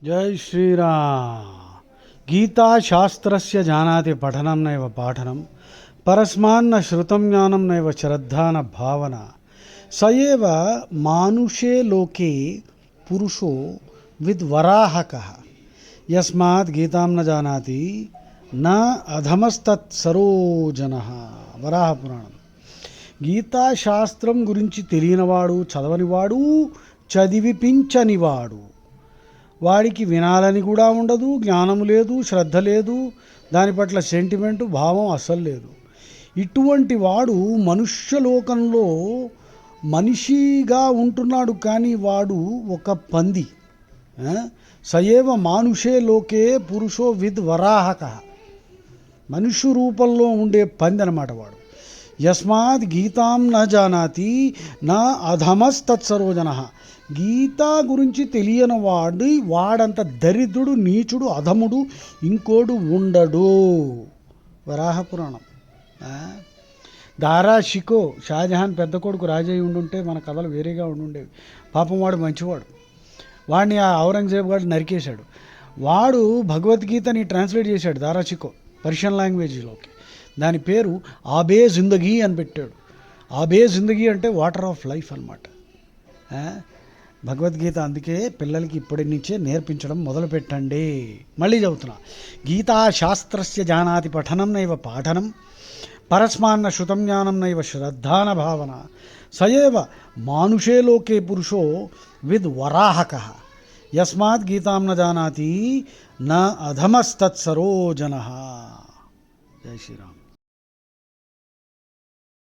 जय श्रीराम। गीता शास्त्रस्य जानाति पठनं नैव पाठनं परस्मान्न श्रुतं ज्ञानं नैव श्रद्धा न भावना स एव मानुषे लोके पुरुषो विद्वराहकः यस्मात् गीतां न जानाति न अधमस्तत्सरो जनः। వరాహ పురాణం. గీతా శాస్త్రం గురించి తెలియనివాడు, చదవనివాడు, చదివిపించనివాడు, వాడికి వినాలని కూడా ఉండదు, జ్ఞానం లేదు, శ్రద్ధ లేదు, దాని పట్ల సెంటిమెంటు భావం అస్సలు లేదు. ఇటువంటి వాడు మనుష్యలోకంలో మనిషిగా ఉంటున్నాడు, కానీ వాడు ఒక పంది. సయేవ మానుషే లోకే పురుషో విద్ వరాహక, మనుష్య రూపంలో ఉండే పంది అన్నమాట వాడు. యస్మాత్ గీతాం న జానాతి నా అధమస్తత్సరోజన. గీతా గురించి తెలియని వాడంత దరిద్రుడు, నీచుడు, అధముడు ఇంకోడు ఉండడు. వరాహ పురాణం. దారా షికో, షాజహాన్ పెద్ద కొడుకు రాజయ్య ఉండుంటే మన కథలు వేరేగా ఉండుండేవి. పాపం వాడు మంచివాడు, వాడిని ఆ ఔరంగజేబు గారు నరికేశాడు. వాడు భగవద్గీతని ట్రాన్స్లేట్ చేశాడు దారా షికో పర్షియన్ లాంగ్వేజ్లోకి. దాని పేరు ఆబే జిందగీ అని పెట్టాడు. ఆబే జిందగీ అంటే వాటర్ ఆఫ్ లైఫ్ అన్నమాట. భగవద్గీత అందుకే పిల్లలకి ఇప్పటి నుంచే నేర్పించడం మొదలుపెట్టండి. మళ్ళీ చదువుతున్నా. గీతా శాస్త్రస్య జానాతి పఠనం నైవ పాఠనం పరస్మాన్న శృతం జ్ఞానం నైవ శ్రద్ధాన భావన సయేవ మానుషే లోకే పురుషో విద్ వరాహకః యస్మాత్ గీతాం న జానాతి న అధమస్తత్సరో జనః. జై శ్రీరామ్.